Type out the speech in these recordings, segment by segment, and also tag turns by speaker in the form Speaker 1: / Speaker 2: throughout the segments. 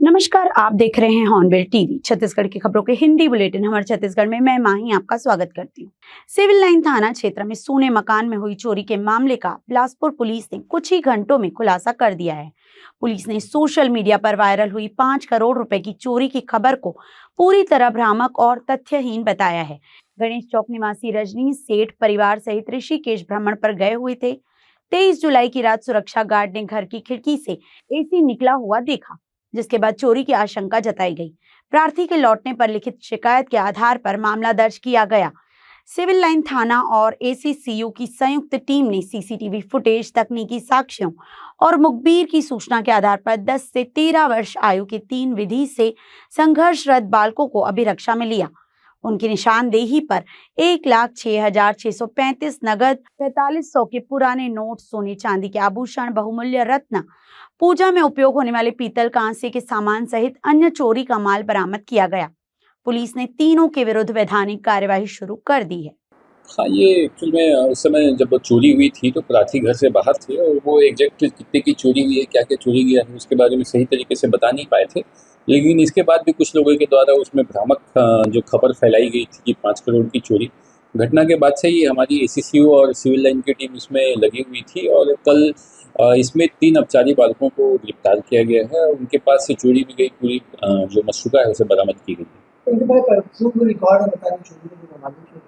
Speaker 1: नमस्कार, आप देख रहे हैं हॉर्नबिल टीवी। छत्तीसगढ़ की खबरों के हिंदी बुलेटिन हमारे छत्तीसगढ़ में मैं माही आपका स्वागत करती हूँ। सिविल लाइन थाना क्षेत्र में सोने मकान में हुई चोरी के मामले का बिलासपुर पुलिस ने कुछ ही घंटों में खुलासा कर दिया है। पुलिस ने सोशल मीडिया पर वायरल हुई 5 करोड़ रुपए की चोरी की खबर को पूरी तरह भ्रामक और तथ्यहीन बताया है। गणेश चौक निवासी रजनीश सेठ परिवार सहित ऋषिकेश भ्रमण पर गए हुए थे। 23 जुलाई की रात सुरक्षा गार्ड ने घर की खिड़की से एसी निकला हुआ देखा, जिसके बाद चोरी की आशंका जताई गई। प्रार्थी के लौटने पर लिखित शिकायत के आधार पर मामला दर्ज किया गया। सिविल लाइन थाना और एसीसीयू की संयुक्त टीम ने सीसीटीवी फुटेज, तकनीकी साक्ष्यों और मुखबिर की सूचना के आधार पर 10 से 13 वर्ष आयु के 3 विधि से संघर्षरत बालकों को अभिरक्षा में लिया। उनकी निशानदेही पर 1,06,635 नगद, 4500 के पुराने नोट, सोने चांदी के आभूषण, बहुमूल्य रत्न, पूजा में उपयोग होने वाले पीतल कांसे के सामान सहित अन्य चोरी का माल बरामद किया गया। पुलिस ने तीनों के विरुद्ध वैधानिक कार्यवाही शुरू कर दी है।
Speaker 2: हाँ, ये एक्चुअल में उस समय जब चोरी हुई थी तो प्रार्थी घर से बाहर थे और वो एग्जैक्ट कितने की चोरी हुई है, क्या क्या चोरी गया है, उसके बारे में सही तरीके से बता नहीं पाए थे। लेकिन इसके बाद भी कुछ लोगों के द्वारा उसमें भ्रामक जो खबर फैलाई गई थी कि 5 करोड़ की चोरी, घटना के बाद से ही हमारी एसीसीयू और सिविल लाइन की टीम इसमें लगी हुई थी और कल इसमें 3 अपचारी बालकों को गिरफ्तार किया गया है। उनके पास से चोरी भी गई पूरी जो मशरूका है उसे बरामद की गई है।
Speaker 3: उनके पास प्रूफ रिकॉर्ड है, बता दें चोरी के मामले में।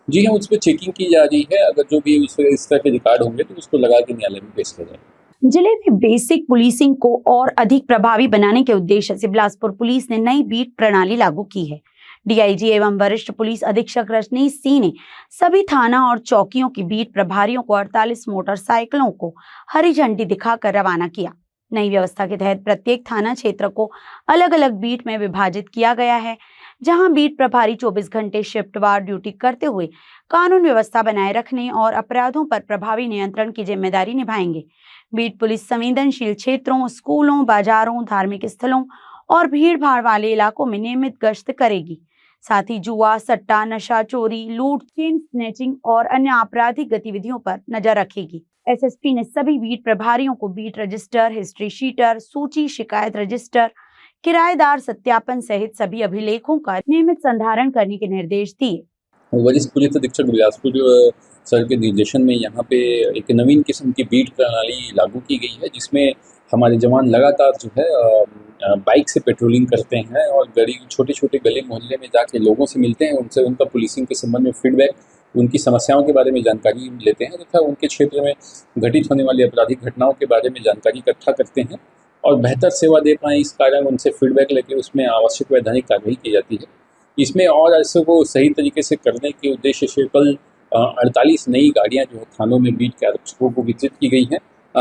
Speaker 2: जी हाँ, उस पर चेकिंग की जा रही है। अगर जो भी इस तरह के रिकॉर्ड होंगे तो उसको लगा के न्यायालय में पेश किया जाएगा।
Speaker 1: जिले में बेसिक पुलिसिंग को और अधिक प्रभावी बनाने के उद्देश्य से बिलासपुर पुलिस ने नई बीट प्रणाली लागू की है। डीआईजी एवं वरिष्ठ पुलिस अधीक्षक रजनीश सिंह ने सभी थाना और चौकियों की बीट प्रभारियों को 48 मोटरसाइकिलों को हरी झंडी दिखाकर रवाना किया। नई व्यवस्था के तहत प्रत्येक थाना क्षेत्र को अलग अलग बीट में विभाजित किया गया है, जहां बीट प्रभारी 24 घंटे शिफ्टवार ड्यूटी करते हुए कानून व्यवस्था बनाए रखने और अपराधों पर प्रभावी नियंत्रण की जिम्मेदारी निभाएंगे। बीट पुलिस संवेदनशील क्षेत्रों, स्कूलों, बाजारों, धार्मिक स्थलों और भीड़ भाड़ वाले इलाकों में नियमित गश्त करेगी। साथ ही जुआ, सट्टा, नशा, चोरी, लूट, चेन स्नैचिंग और अन्य आपराधिक गतिविधियों पर नजर रखेगी। एसएसपी ने सभी बीट प्रभारियों को बीट रजिस्टर, हिस्ट्री शीटर, सूची, शिकायत रजिस्टर, किराएदार सत्यापन सहित सभी अभिलेखों का नियमित संधारण करने के निर्देश दिए।
Speaker 2: वरिष्ठ पुलिस अधीक्षक बिलासपुर सर के निर्देशन में यहाँ पे एक नवीन किस्म की बीट प्रणाली लागू की गई है, जिसमें हमारे जवान लगातार जो है बाइक से पेट्रोलिंग करते हैं और छोटे छोटे गली मोहल्ले में जाके लोगों से मिलते हैं, उनसे उनका पुलिसिंग के संबंध में फीडबैक, उनकी समस्याओं के बारे में जानकारी लेते हैं तथा उनके क्षेत्र में घटित होने वाली आपराधिक घटनाओं के बारे में जानकारी इकट्ठा करते हैं और बेहतर सेवा दे पाएँ इस कारण उनसे फीडबैक लेकर उसमें आवश्यक वैधानिक कार्रवाई की जाती है। इसमें और ऐसे को सही तरीके से करने के उद्देश्य से कल 48 नई गाड़ियां जो है थानों में बीट के आरक्षकों को वितरित की गई हैं।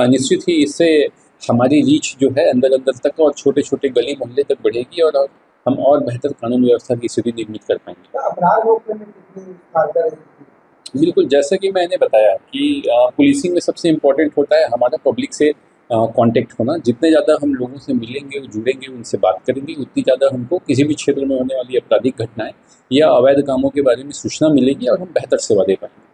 Speaker 2: निश्चित ही इससे हमारी रीच जो है अंदर तक और छोटे छोटे गली मोहल्ले तक बढ़ेगी और हम और बेहतर कानून व्यवस्था की स्थिति निर्मित कर पाएंगे।
Speaker 3: अपराध रोकने में कितनी कारगर है?
Speaker 2: बिल्कुल, जैसा कि मैंने बताया कि पुलिसिंग में सबसे इम्पोर्टेंट होता है हमारा पब्लिक से कांटेक्ट होना। जितने ज़्यादा हम लोगों से मिलेंगे, जुड़ेंगे, उनसे बात करेंगे, उतनी ज़्यादा हमको किसी भी क्षेत्र में होने वाली आपराधिक घटनाएं या अवैध कामों के बारे में सूचना मिलेगी और हम बेहतर सेवा दे पाएंगे।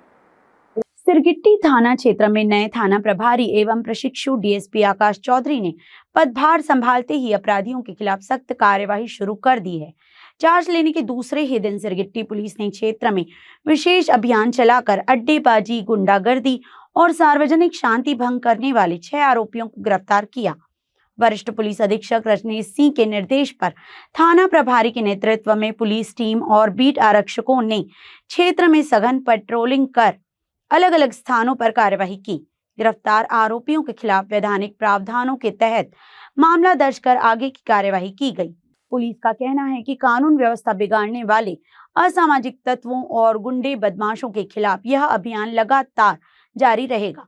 Speaker 1: सिरगिट्टी थाना क्षेत्र में नए थाना प्रभारी एवं प्रशिक्षु डीएसपी आकाश चौधरी ने पदभार संभालते ही अपराधियों के खिलाफ सख्त कार्यवाही शुरू कर दी है। चार्ज लेने के दूसरे ही दिन सिरगिट्टी पुलिस ने क्षेत्र में विशेष अभियान चलाकर अड्डेबाजी, गुंडागर्दी और सार्वजनिक शांति भंग करने वाले 6 आरोपियों को गिरफ्तार किया। वरिष्ठ पुलिस अधीक्षक रजनीश सिंह के निर्देश पर थाना प्रभारी के नेतृत्व में पुलिस टीम और बीट आरक्षकों ने क्षेत्र में सघन पेट्रोलिंग कर अलग अलग स्थानों पर कार्यवाही की। गिरफ्तार आरोपियों के खिलाफ वैधानिक प्रावधानों के तहत मामला दर्ज कर आगे की कार्यवाही की गई। पुलिस का कहना है कि कानून व्यवस्था बिगाड़ने वाले असामाजिक तत्वों और गुंडे बदमाशों के खिलाफ यह अभियान लगातार जारी रहेगा।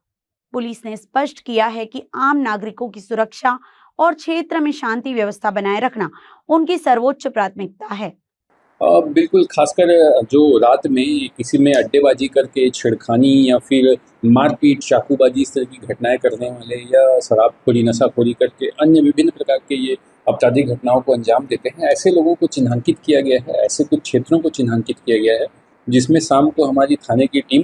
Speaker 1: पुलिस ने स्पष्ट किया है कि आम नागरिकों की सुरक्षा और क्षेत्र में शांति व्यवस्था बनाए रखना उनकी सर्वोच्च प्राथमिकता है।
Speaker 2: बिल्कुल, खासकर जो रात में किसी में अड्डेबाजी करके छेड़खानी या फिर मारपीट, चाकूबाजी इस तरह की घटनाएं करने वाले या शराबखोरी, नशाखोरी करके अन्य विभिन्न प्रकार के ये आपराधिक घटनाओं को अंजाम देते हैं, ऐसे लोगों को चिन्हांकित किया गया है। ऐसे कुछ क्षेत्रों को चिन्हांकित किया गया है जिसमें शाम को हमारी थाने की टीम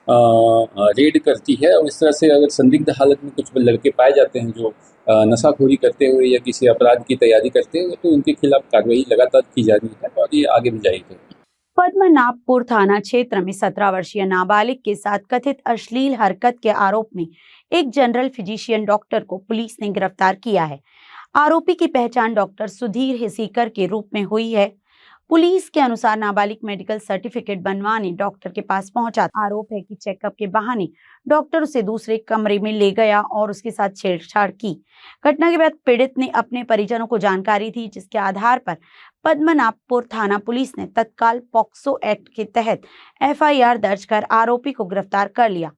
Speaker 2: रेड करती है और इस तरह से अगर संदिग्ध हालत में कुछ लड़के पाए जाते हैं जो नशाखोरी करते हुए या किसी अपराध की तैयारी करते हुए, तो उनके खिलाफ कार्रवाई लगातार की जा रही है और ये आगे भी जाएगी।
Speaker 1: पद्मनाभपुर थाना क्षेत्र में 17 वर्षीय नाबालिग के साथ कथित अश्लील हरकत के आरोप में एक जनरल फिजिशियन डॉक्टर को पुलिस ने गिरफ्तार किया है। आरोपी की पहचान डॉक्टर सुधीर हिसीकर के रूप में हुई है। पुलिस के अनुसार नाबालिग मेडिकल सर्टिफिकेट बनवाने डॉक्टर के पास पहुंचा। आरोप है कि चेकअप के बहाने डॉक्टर उसे दूसरे कमरे में ले गया और उसके साथ छेड़छाड़ की। घटना के बाद पीड़ित ने अपने परिजनों को जानकारी दी, जिसके आधार पर पद्मनाभपुर थाना पुलिस ने तत्काल पॉक्सो एक्ट के तहत FIR दर्ज कर आरोपी को गिरफ्तार कर लिया।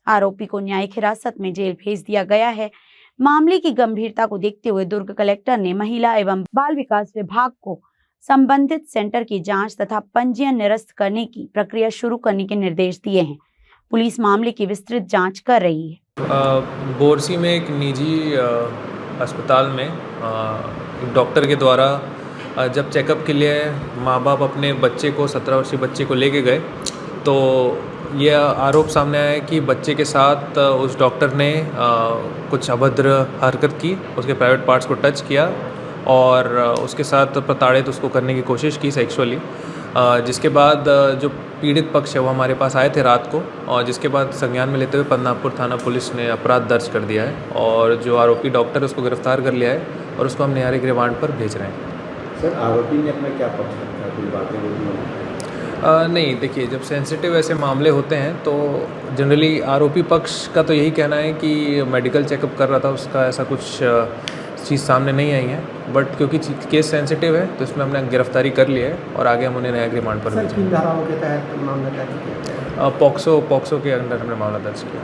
Speaker 1: आरोपी को न्यायिक हिरासत में जेल भेज दिया गया है। मामले की गंभीरता को देखते हुए दुर्ग कलेक्टर ने महिला एवं बाल विकास विभाग को संबंधित सेंटर की जांच तथा पंजीयन निरस्त करने की प्रक्रिया शुरू करने के निर्देश दिए हैं। पुलिस मामले की विस्तृत जांच कर रही है।
Speaker 4: बोरसी में एक निजी अस्पताल में एक डॉक्टर के द्वारा जब चेकअप के लिए माँ बाप अपने बच्चे को 17 वर्षीय बच्चे को लेके गए, तो यह आरोप सामने आया कि बच्चे के साथ उस डॉक्टर ने कुछ अभद्र हरकत की, उसके प्राइवेट पार्ट्स को टच किया और उसके साथ प्रताड़ित उसको करने की कोशिश की सेक्सुअली। जिसके बाद जो पीड़ित पक्ष है वो हमारे पास आए थे रात को, और जिसके बाद संज्ञान में लेते हुए पद्मनाभपुर थाना पुलिस ने अपराध दर्ज कर दिया है और जो आरोपी डॉक्टर है उसको गिरफ्तार कर लिया है और उसको हम न्यायिक रिमांड पर भेज रहे हैं।
Speaker 5: सर, आरोपी ने अपना क्या पक्ष रखा, कोई बातें बोली?
Speaker 4: नहीं, देखिए, जब सेंसिटिव ऐसे मामले होते हैं तो जनरली आरोपी पक्ष का तो यही कहना है कि मेडिकल चेकअप कर रहा था, उसका ऐसा कुछ चीज़ सामने नहीं आई है, बट क्योंकि केस सेंसिटिव है तो इसमें हमने गिरफ्तारी कर ली है और आगे हम उन्हें न्यायिक रिमांड पर भेजेंगे।
Speaker 3: किन धाराओं के तहत मामला दर्ज किया?
Speaker 4: पॉक्सो के अंडर हमने मामला दर्ज किया।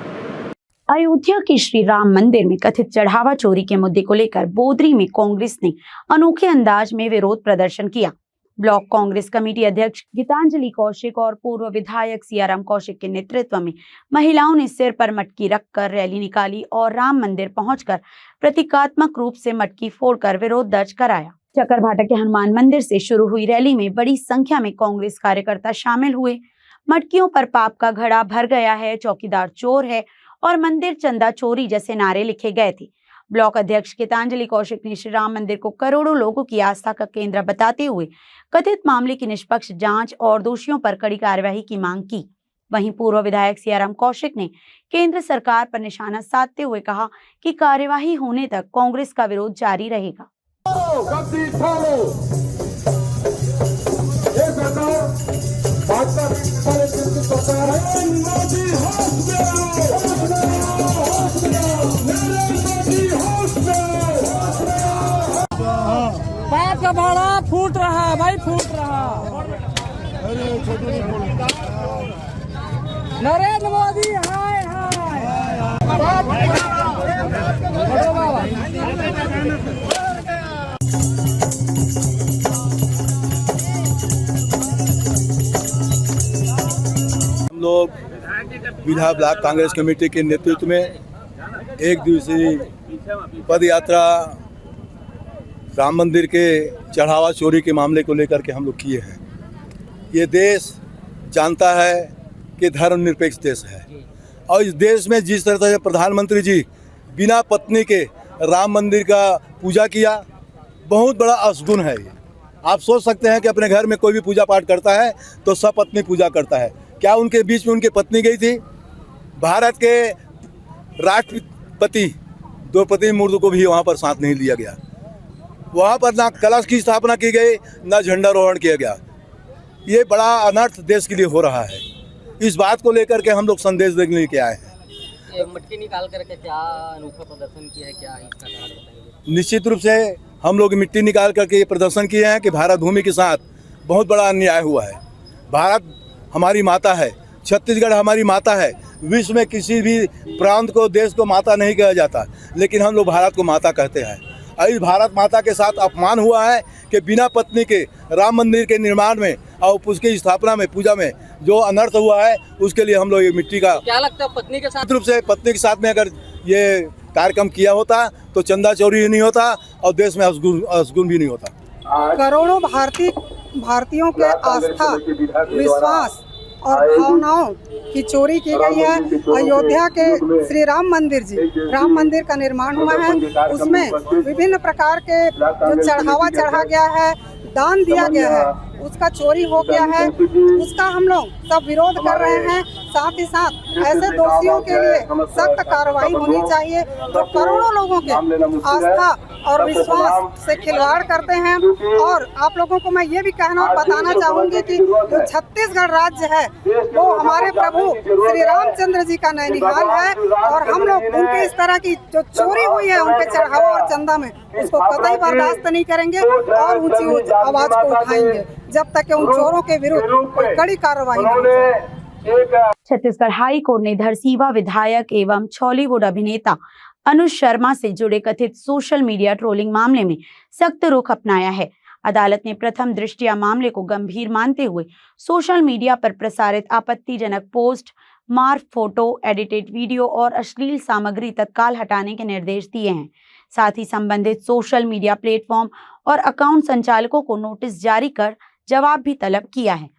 Speaker 1: अयोध्या के श्री राम मंदिर में कथित चढ़ावा चोरी के मुद्दे को लेकर बोदरी में कांग्रेस ने अनोखे अंदाज में विरोध प्रदर्शन किया। ब्लॉक कांग्रेस कमेटी अध्यक्ष गीतांजलि कौशिक और पूर्व विधायक सियाराम कौशिक के नेतृत्व में महिलाओं ने सिर पर मटकी रखकर रैली निकाली और राम मंदिर पहुंचकर प्रतीकात्मक रूप से मटकी फोड़कर विरोध दर्ज कराया। चकरभाटा के हनुमान मंदिर से शुरू हुई रैली में बड़ी संख्या में कांग्रेस कार्यकर्ता शामिल हुए। मटकियों पर पाप का घड़ा भर गया है, चौकीदार चोर है और मंदिर चंदा चोरी जैसे नारे लिखे गए थे। ब्लॉक अध्यक्ष गीतांजलि कौशिक ने श्री राम मंदिर को करोड़ों लोगों की आस्था का केंद्र बताते हुए कथित मामले की निष्पक्ष जांच और दोषियों पर कड़ी कार्यवाही की मांग की। वहीं पूर्व विधायक सियाराम कौशिक ने केंद्र सरकार पर निशाना साधते हुए कहा कि कार्यवाही होने तक कांग्रेस का विरोध जारी रहेगा।
Speaker 6: बात का भाड़ा फूट रहा है भाई, फूट रहा। नरेंद्र मोदी हाय हाय।
Speaker 7: हम लोग बिल्हा ब्लॉक कांग्रेस कमेटी के नेतृत्व में एक दिवसीय पद यात्रा राम मंदिर के चढ़ावा चोरी के मामले को लेकर के हम लोग किए हैं। ये देश जानता है कि धर्मनिरपेक्ष देश है और इस देश में जिस तरह से प्रधानमंत्री जी बिना पत्नी के राम मंदिर का पूजा किया, बहुत बड़ा अशुभ है। ये आप सोच सकते हैं कि अपने घर में कोई भी पूजा पाठ करता है तो सपत्नी पूजा करता है। क्या उनके बीच में उनकी पत्नी गई थी? भारत के राष्ट्रपति द्रौपदी मुर्मू को भी वहाँ पर साथ नहीं लिया गया। वहाँ पर ना कलश की स्थापना की गई, ना झंडारोहण किया गया। ये बड़ा अनर्थ देश के लिए हो रहा है। इस बात को लेकर के हम लोग संदेश देने के आए हैं।
Speaker 6: मटकी निकाल करके क्या अनोखा प्रदर्शन किया है, क्या इसका कारण बताएंगे?
Speaker 7: निश्चित रूप से हम लोग मिट्टी निकाल करके ये प्रदर्शन किए हैं कि भारत भूमि के साथ बहुत बड़ा अन्याय हुआ है। भारत हमारी माता है, छत्तीसगढ़ हमारी माता है। विश्व में किसी भी प्रांत को, देश को माता नहीं कहा जाता, लेकिन हम लोग भारत को माता कहते हैं। इस भारत माता के साथ अपमान हुआ है कि बिना पत्नी के राम मंदिर के निर्माण में और उसकी स्थापना में, पूजा में जो अनर्थ हुआ है, उसके लिए हम लोग ये मिट्टी का,
Speaker 6: क्या लगता है पत्नी के साथ
Speaker 7: रूप से पत्नी के साथ में अगर ये कार्यक्रम किया होता तो चंदा चोरी नहीं होता और देश में असगुन भी नहीं होता।
Speaker 8: करोड़ों भारतीयों के आस्था, विश्वास और भावनाओं की चोरी की गई है। अयोध्या के श्री राम मंदिर राम मंदिर का निर्माण हुआ है, उसमें विभिन्न प्रकार के जो चढ़ावा चढ़ा गया है, दान दिया गया है, उसका चोरी हो गया है। उसका हम लोग सब विरोध कर रहे हैं। साथ ही साथ ऐसे दोषियों के लिए सख्त कार्रवाई होनी चाहिए जो करोड़ों लोगों के आस्था और विश्वास से खिलवाड़ करते हैं। और आप लोगों को मैं ये भी कहना और बताना चाहूँगी कि जो छत्तीसगढ़ राज्य है वो हमारे प्रभु श्री रामचंद्र जी का नैनीताल है, और हम लोग उनके इस तरह की जो चोरी हुई है उनके चढ़ावा और चंदा में, उसको कतई बर्दाश्त नहीं करेंगे और ऊंची आवाज को उठाएंगे जब तक कि उन चोरों के विरुद्ध कोई कड़ी कार्रवाई न हो जाए।
Speaker 1: छत्तीसगढ़ हाई कोर्ट ने धरसीवा विधायक एवं बॉलीवुड अभिनेता अनुज शर्मा से जुड़े कथित सोशल मीडिया ट्रोलिंग मामले में सख्त रुख अपनाया है। अदालत ने प्रथम दृष्टया मामले को गंभीर मानते हुए सोशल मीडिया पर प्रसारित आपत्तिजनक post, mark photo, edited video और अश्लील सामग्री तत्काल हटाने के निर्देश दिए हैं। साथ ही संबंधित सोशल मीडिया प्लेटफॉर्म और अकाउंट संचालकों को नोटिस जारी कर जवाब भी तलब किया है।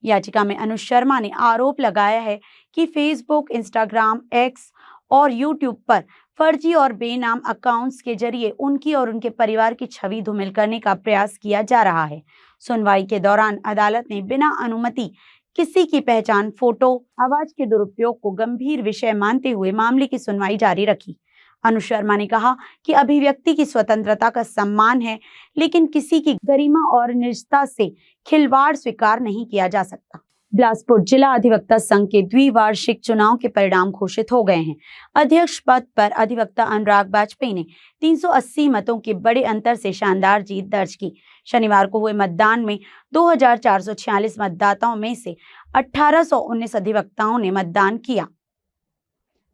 Speaker 1: याचिका में अनुज शर्मा ने आरोप लगाया है कि फेसबुक, इंस्टाग्राम, एक्स और यूट्यूब पर फर्जी और बेनाम अकाउंट्स के जरिए उनकी और उनके परिवार की छवि धूमिल करने का प्रयास किया जा रहा है। सुनवाई के दौरान अदालत ने बिना अनुमति किसी की पहचान, फोटो, आवाज के दुरुपयोग को गंभीर विषय मानते हुए मामले की सुनवाई जारी रखी। अनुज शर्मा ने कहा कि अभिव्यक्ति की स्वतंत्रता का सम्मान है, लेकिन किसी की गरिमा और निजता से खिलवाड़ स्वीकार नहीं किया जा सकता। बिलासपुर जिला अधिवक्ता संघ के द्विवार्षिक चुनाव के परिणाम घोषित हो गए हैं। अध्यक्ष पद पर अधिवक्ता अनुराग वाजपेयी ने 380 मतों के बड़े अंतर से शानदार जीत दर्ज की। शनिवार को हुए मतदान में 2446 मतदाताओं में से 1819 अधिवक्ताओं ने मतदान किया,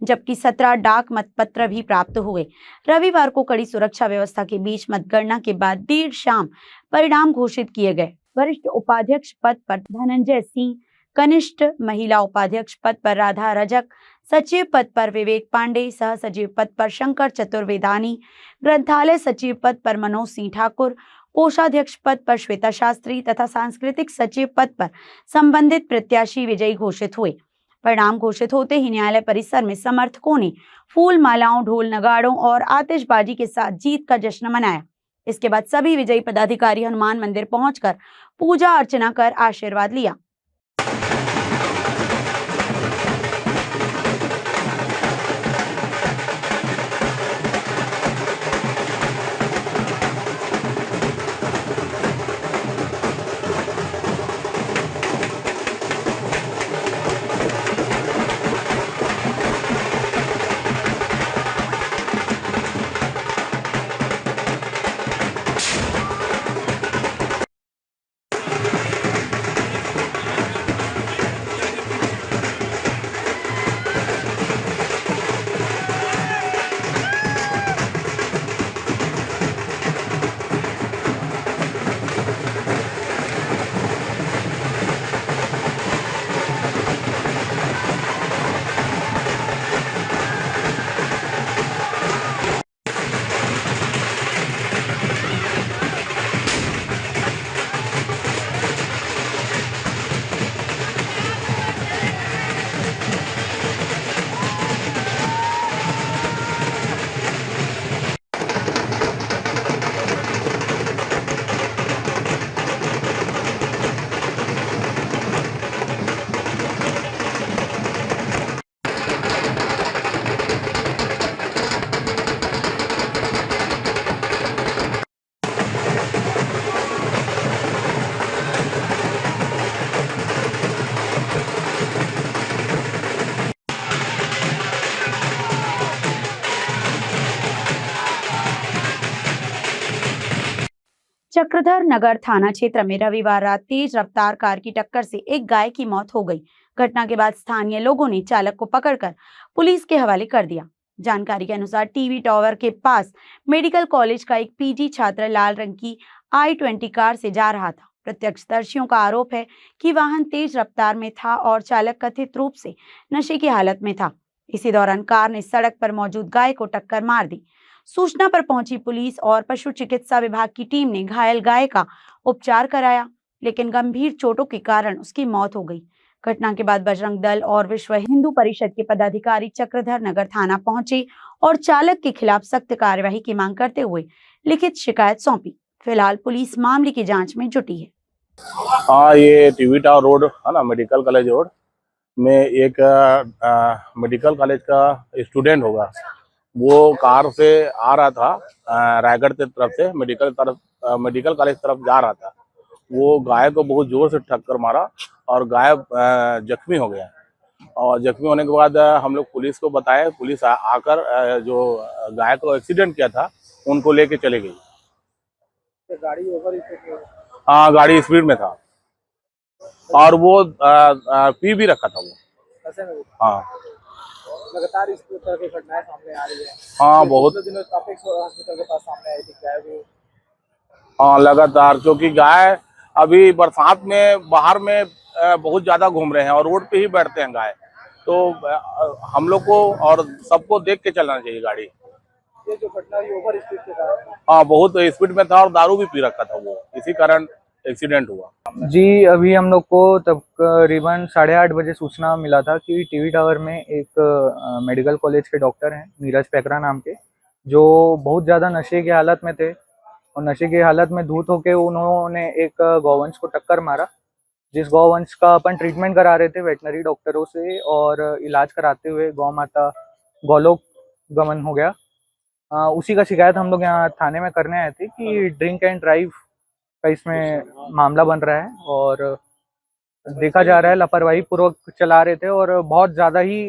Speaker 1: जबकि 17 डाक मतपत्र भी प्राप्त हुए। रविवार को कड़ी सुरक्षा व्यवस्था के बीच मतगणना के बाद देर शाम परिणाम घोषित किए गए। वरिष्ठ उपाध्यक्ष पद पर धनंजय सिंह, कनिष्ठ महिला उपाध्यक्ष पद पर राधा रजक, सचिव पद पर विवेक पांडे, सह सचिव पद पर शंकर चतुर्वेदानी, ग्रंथालय सचिव पद पर मनोज सिंह ठाकुर, कोषाध्यक्ष पद पर श्वेता शास्त्री तथा सांस्कृतिक सचिव पद पर संबंधित प्रत्याशी विजयी घोषित हुए। परिणाम घोषित होते ही न्यायालय परिसर में समर्थकों ने फूल मालाओं, ढोल नगाड़ों और आतिशबाजी के साथ जीत का जश्न मनाया। इसके बाद सभी विजयी पदाधिकारी हनुमान मंदिर पहुंचकर पूजा अर्चना कर आशीर्वाद लिया। चक्रधर नगर थाना क्षेत्र में रविवार रात तेज रफ्तार कार की टक्कर से एक गाय की मौत हो गई। घटना के बाद स्थानीय लोगों ने चालक को पकड़कर पुलिस के हवाले कर दिया। जानकारी के अनुसार टीवी टावर के पास मेडिकल कॉलेज का एक पीजी छात्र लाल रंग की i20 कार से जा रहा था। प्रत्यक्षदर्शियों का आरोप है कि वाहन तेज रफ्तार में था और चालक कथित रूप से नशे की हालत में था। इसी दौरान कार ने सड़क पर मौजूद गाय को टक्कर मार दी। सूचना पर पहुंची पुलिस और पशु चिकित्सा विभाग की टीम ने घायल गाय का उपचार कराया, लेकिन गंभीर चोटों के कारण उसकी मौत हो गई। घटना के बाद बजरंग दल और विश्व हिंदू परिषद के पदाधिकारी चक्रधर नगर थाना पहुंचे और चालक के खिलाफ सख्त कार्यवाही की मांग करते हुए लिखित शिकायत सौंपी। फिलहाल पुलिस मामले की जांच में जुटी है।
Speaker 9: हाँ, ये टीवी टावर रोड है ना, मेडिकल कॉलेज रोड में एक मेडिकल कॉलेज का स्टूडेंट होगा, वो कार से आ रहा था रायगढ़ की तरफ से मेडिकल कॉलेज तरफ जा रहा था। वो गाय को बहुत जोर से टक्कर मारा और गाय जख्मी हो गया। और जख्मी होने के बाद हम लोग पुलिस को बताया, पुलिस आकर जो गाय को एक्सीडेंट किया था उनको लेके चले गई।
Speaker 5: तो गाड़ी ओवर स्पीड,
Speaker 9: हाँ, गाड़ी स्पीड में था और वो पी भी रखा था वो। हाँ,
Speaker 5: लगातार इस तरह की घटनाएं सामने आ रही है।
Speaker 9: हाँ, बहुत
Speaker 5: दिनों काफी हॉस्पिटल के पास सामने आई थी गाय भी।
Speaker 9: हाँ, लगातार, क्योंकि गाय अभी बरसात में बाहर में बहुत ज्यादा घूम रहे हैं और रोड पे ही बैठते हैं गाय, तो हम लोग को और सबको देख के चलना चाहिए गाड़ी।
Speaker 5: ये जो घटना हुई ओवर स्पीड के कारण,
Speaker 9: हाँ, बहुत स्पीड में था और दारू भी पी रखा था वो, इसी कारण एक्सीडेंट हुआ।
Speaker 10: जी, अभी हम लोग को तब करीबन 8:30 बजे सूचना मिला था कि टीवी टावर में एक मेडिकल कॉलेज के डॉक्टर हैं नीरज पैकरा नाम के, जो बहुत ज़्यादा नशे की हालत में थे और नशे की हालत में धूत होके उन्होंने एक गौवंश को टक्कर मारा, जिस गौवंश का अपन ट्रीटमेंट करा रहे थे वेटनरी डॉक्टरों से और इलाज कराते हुए गौ माता गौलोक गमन हो गया। उसी का शिकायत हम लोग यहाँ थाने में करने आए थे कि ड्रिंक एंड ड्राइव का इसमें मामला बन रहा है और देखा जा रहा है लापरवाही पूर्वक चला रहे थे और बहुत ज़्यादा ही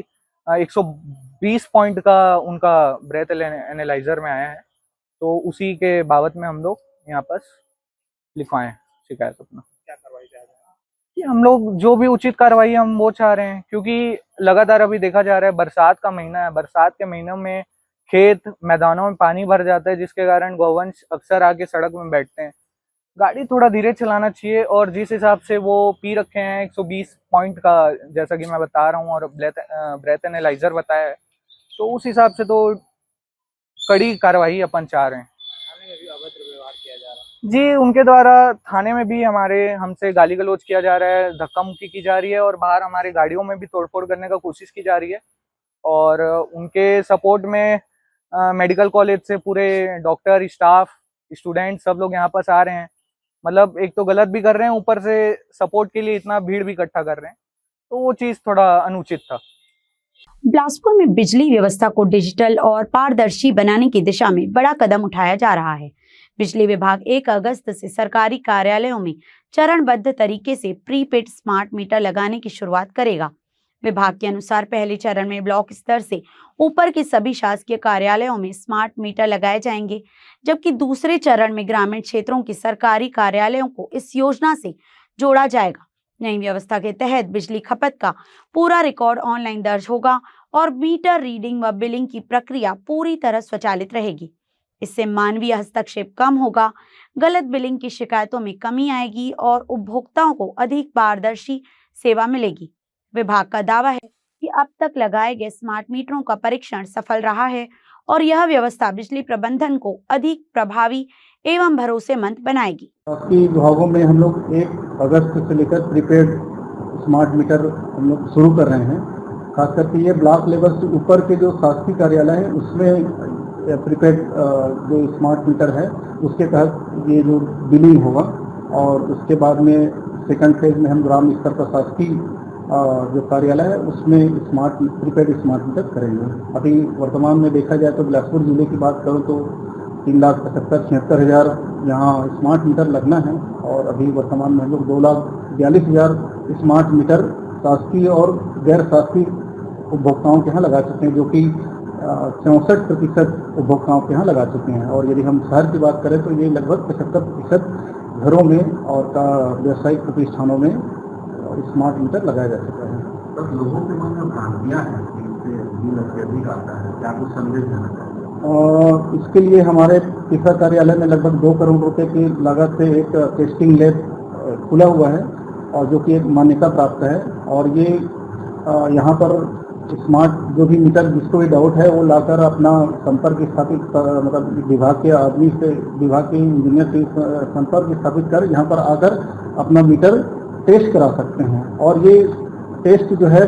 Speaker 10: 120 पॉइंट का उनका ब्रेथ एनालाइजर में आया है, तो उसी के बाबत में हम लोग यहाँ पर लिखवाएं शिकायत अपना।
Speaker 5: क्या कार्रवाई चाह रहे हैं?
Speaker 10: कि हम लोग जो भी उचित कार्रवाई हम वो चाह रहे हैं, क्योंकि लगातार अभी देखा जा रहा है बरसात का महीना है, बरसात के महीनों में खेत मैदानों में पानी भर जाता है, जिसके कारण गौवंश अक्सर आके सड़क में बैठते हैं। गाड़ी थोड़ा धीरे चलाना चाहिए और जिस हिसाब से वो पी रखे हैं 120 पॉइंट का, जैसा कि मैं बता रहा हूँ, और ब्रेथ एनालाइजर बताया है, तो उस हिसाब से तो कड़ी कार्रवाई अपन चाह रहे हैं।
Speaker 5: थाने में भी अभद्र व्यवहार किया जा रहा है।
Speaker 10: जी, उनके द्वारा थाने में भी हमसे गाली गलौज किया जा रहा है, धक्का मुक्की की जा रही है और बाहर हमारी गाड़ियों में भी तोड़फोड़ करने का कोशिश की जा रही है। और उनके सपोर्ट में मेडिकल कॉलेज से पूरे डॉक्टर, स्टाफ, स्टूडेंट सब लोग यहाँ पास आ रहे हैं। मतलब एक तो गलत भी कर रहे हैं, ऊपर से सपोर्ट के लिए इतना भीड़ भी इकट्ठा कर रहे हैं, तो वो चीज़ थोड़ा अनुचित था।
Speaker 1: बिलासपुर में बिजली व्यवस्था को डिजिटल और पारदर्शी बनाने की दिशा में बड़ा कदम उठाया जा रहा है। बिजली विभाग 1 अगस्त से सरकारी कार्यालयों में चरणबद्ध तरीके से प्रीपेड स्मार्ट मीटर लगाने की शुरुआत करेगा। विभाग के अनुसार पहले चरण में ब्लॉक स्तर से ऊपर के सभी शासकीय कार्यालयों में स्मार्ट मीटर लगाए जाएंगे, जबकि दूसरे चरण में ग्रामीण क्षेत्रों के सरकारी कार्यालयों को इस योजना से जोड़ा जाएगा। नई व्यवस्था के तहत बिजली खपत का पूरा रिकॉर्ड ऑनलाइन दर्ज होगा और मीटर रीडिंग व बिलिंग की प्रक्रिया पूरी तरह स्वचालित रहेगी। इससे मानवीय हस्तक्षेप कम होगा, गलत बिलिंग की शिकायतों में कमी आएगी और उपभोक्ताओं को अधिक पारदर्शी सेवा मिलेगी। विभाग का दावा है कि अब तक लगाए गए स्मार्ट मीटरों का परीक्षण सफल रहा है और यह व्यवस्था बिजली प्रबंधन को अधिक प्रभावी एवं भरोसेमंद बनाएगी।
Speaker 7: शासकीय विभागों में हम लोग 1 अगस्त से लेकर प्रीपेड स्मार्ट मीटर हम लोग शुरू कर रहे हैं। खास करके ये ब्लॉक लेवल से ऊपर के जो शासकीय कार्यालय है उसमें प्रीपेड जो स्मार्ट मीटर है उसके तहत ये जो बिलिंग होगा और उसके बाद में सेकंड फेज में हम ग्राम स्तर पर शासकीय जो कार्यालय है उसमें प्रीपेड स्मार्ट मीटर करेंगे। अभी वर्तमान में देखा जाए तो बिलासपुर जिले की बात करूँ तो 3,75,76,000 यहाँ स्मार्ट मीटर लगना है और अभी वर्तमान में हम लोग 2,42,000 स्मार्ट मीटर शासकीय और गैर शासकीय उपभोक्ताओं के यहाँ लगा चुके हैं, जो कि 64% उपभोक्ताओं के यहाँ लगा चुके हैं। और यदि हम शहर की बात करें तो ये लगभग 75% घरों में और व्यावसायिक प्रतिष्ठानों में स्मार्ट मीटर लगाया जा चुका है।
Speaker 5: तो लोगों के मन में भ्रांतियाँ हैं कि इससे बिल अत्यधिक आता है, क्या कुछ संदेश देना चाहिए?
Speaker 7: इसके लिए हमारे तीसरा कार्यालय में लगभग 2 करोड़ रुपए की लागत से एक टेस्टिंग लैब खुला हुआ है और जो कि एक मान्यता प्राप्त है और ये यहाँ पर स्मार्ट जो भी मीटर जिसको भी डाउट है वो लाकर अपना संपर्क स्थापित मतलब विभाग के आदमी से, विभाग के इंजीनियर से संपर्क स्थापित कर यहाँ पर आकर अपना मीटर टेस्ट करा सकते हैं। और ये
Speaker 5: टेस्ट जो है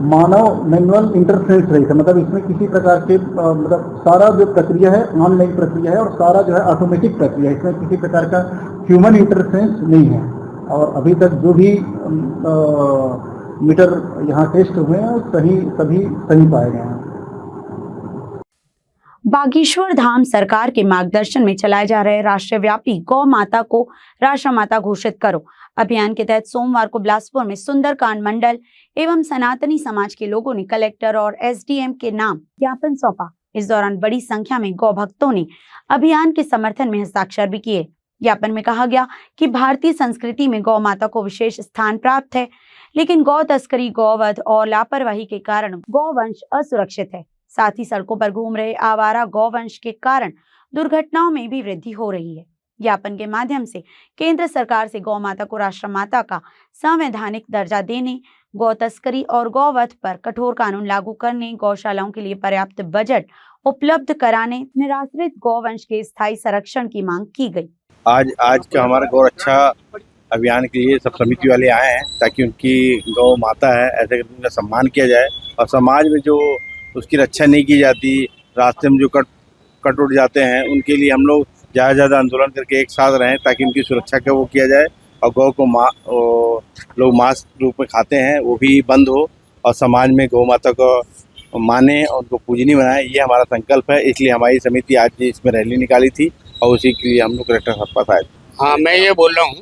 Speaker 5: मानव मैनुअल इंटरफेरेंस रही है, मतलब इसमें किसी प्रकार के मतलब सारा जो प्रक्रिया है ऑनलाइन प्रक्रिया है और सारा जो है ऑटोमेटिक प्रक्रिया है, इसमें किसी प्रकार का ह्यूमन इंटरफेरेंस नहीं है। और अभी तक जो भी मीटर यहाँ टेस्ट हुए हैं सभी सही पाए गए हैं।
Speaker 1: बागेश्वर धाम सरकार के मार्गदर्शन में चलाए जा रहे राष्ट्रव्यापी गौ माता को राष्ट्र माता घोषित करो अभियान के तहत सोमवार को बिलासपुर में सुंदरकांड मंडल एवं सनातनी समाज के लोगों ने कलेक्टर और एसडीएम के नाम ज्ञापन सौंपा। इस दौरान बड़ी संख्या में गौ भक्तों ने अभियान के समर्थन में हस्ताक्षर भी किए। ज्ञापन में कहा गया कि भारतीय संस्कृति में गौ माता को विशेष स्थान प्राप्त है, लेकिन गौ तस्करी, गौवध और लापरवाही के कारण गौवंश असुरक्षित है। साथ ही सड़कों पर घूम रहे आवारा गौवंश के कारण दुर्घटनाओं में भी वृद्धि हो रही है। ज्ञापन के माध्यम से केंद्र सरकार से गौ माता को राष्ट्र माता का संवैधानिक दर्जा देने, गौ तस्करी और गौवध पर कठोर कानून लागू करने, गौशालाओं के लिए पर्याप्त बजट उपलब्ध कराने, निराश्रित गौवंश के स्थायी संरक्षण की मांग की गई।
Speaker 7: आज का हमारा गौ रक्षा अभियान के लिए सब समिति वाले आए हैं ताकि उनकी गौ माता है ऐसे उनका सम्मान किया जाए और समाज में जो उसकी रक्षा नहीं की जाती, रास्ते में जो कट उठ जाते हैं, उनके लिए हम लोग ज़्यादा आंदोलन करके एक साथ रहें ताकि उनकी सुरक्षा का वो किया जाए और गौ को लोग मांस रूप में खाते हैं वो भी बंद हो और समाज में गौ माता को माने और उनको पूजनीय बनाए, ये हमारा संकल्प है। इसलिए हमारी समिति आज इसमें रैली निकाली थी और उसी के लिए हम लोग कलेक्टर साहब पास आए।
Speaker 11: हाँ, मैं ये बोल रहा हूँ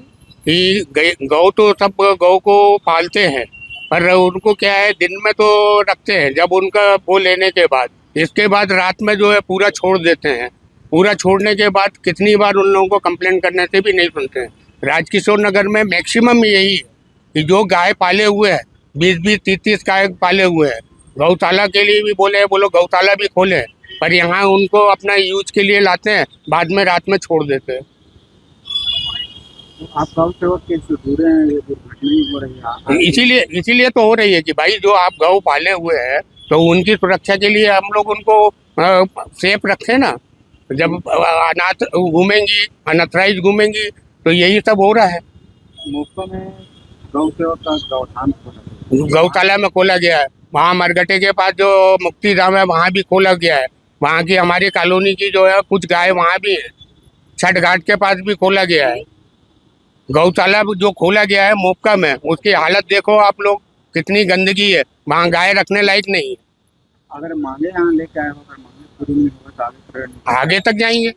Speaker 11: कि गौ तो सब गौ को पालते हैं, पर उनको क्या है दिन में तो रखते हैं, जब उनका वो लेने के बाद इसके बाद रात में जो है पूरा छोड़ देते हैं। पूरा छोड़ने के बाद कितनी बार उन लोगों को कंप्लेंट करने से भी नहीं सुनते हैं। राजकिशोर नगर में मैक्सिमम यही है कि जो गाय पाले हुए हैं 20-20, 30-30 गाय पाले हुए हैं, गौशाला के लिए भी बोलो गौशाला भी खोले, पर यहाँ उनको अपना यूज के लिए लाते हैं, बाद में रात में छोड़ देते हैं।
Speaker 5: आप गौ सेवक के जो दूर हैं ये दुर्घटना हो रही है,
Speaker 11: इसीलिए तो हो रही है कि भाई जो आप गौ पाले हुए हैं तो उनकी सुरक्षा के लिए हम लोग उनको सेफ रखें ना। जब अनाथ घूमेंगी, अनथराइज घूमेंगी तो यही सब हो रहा है।
Speaker 5: मोपा में गौ सेवक का गौठान
Speaker 11: गौशाला में खोला गया है, वहाँ मरगटे के पास जो मुक्ति धाम है वहाँ भी खोला गया है। वहाँ की हमारी कॉलोनी की जो है कुछ गाय वहाँ भी है, छठ घाट के पास भी खोला गया है। गौशाला जो खोला गया है मोपका में, उसकी हालत देखो आप लोग, कितनी गंदगी है, वहाँ गाय रखने लायक नहीं है।
Speaker 5: अगर मांगे यहाँ लेके आए हो, अगर मांगे पूरी नहीं होगा तो
Speaker 11: आगे तक जाएंगे,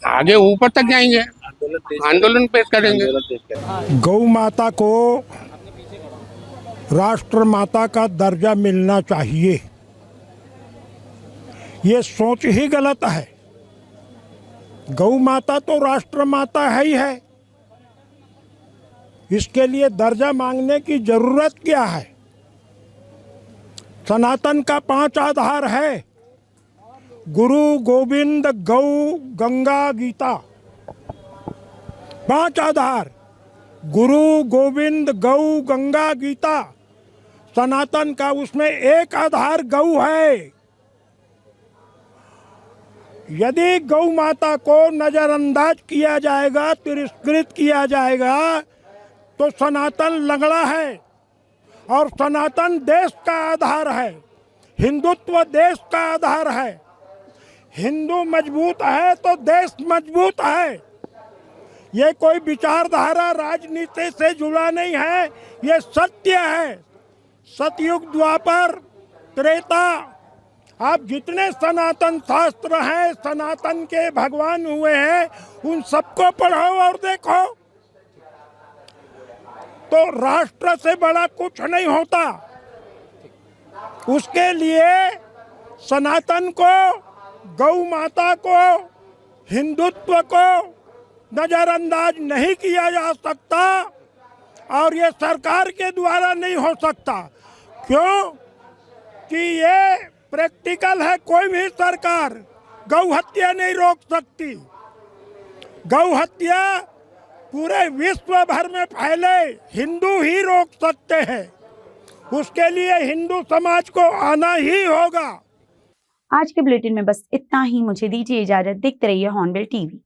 Speaker 11: आगे ऊपर तक जाएंगे, आंदोलन पेश करेंगे।
Speaker 12: गौ माता को राष्ट्र माता का दर्जा मिलना चाहिए, ये सोच ही गलत है। गौ माता तो राष्ट्र माता है ही है, इसके लिए दर्जा मांगने की जरूरत क्या है। सनातन का 5 आधार है, गुरु, गोविंद, गौ, गंगा, गीता। 5 आधार, गुरु, गोविंद, गौ, गंगा, गीता। सनातन का उसमें एक आधार गौ है। यदि गौ माता को नजरअंदाज किया जाएगा, तिरस्कृत किया जाएगा तो सनातन लंगड़ा है। और सनातन देश का आधार है, हिंदुत्व देश का आधार है। हिंदू मजबूत है तो देश मजबूत है। ये कोई विचारधारा राजनीति से जुड़ा नहीं है, ये सत्य है। सतयुग, द्वापर, त्रेता, आप जितने सनातन शास्त्र हैं, सनातन के भगवान हुए हैं, उन सबको पढ़ो और देखो तो राष्ट्र से बड़ा कुछ नहीं होता। उसके लिए सनातन को, गौ माता को, हिंदुत्व को नजरअंदाज नहीं किया जा सकता और ये सरकार के द्वारा नहीं हो सकता। क्यों कि ये प्रैक्टिकल है, कोई भी सरकार गौ हत्या नहीं रोक सकती। गौ हत्या पूरे विश्व भर में फैले हिंदू ही रोक सकते हैं, उसके लिए हिंदू समाज को आना ही होगा।
Speaker 1: आज के बुलेटिन में बस इतना ही। मुझे दीजिए इजाजत। देखते रहिए हॉर्नबिल टीवी।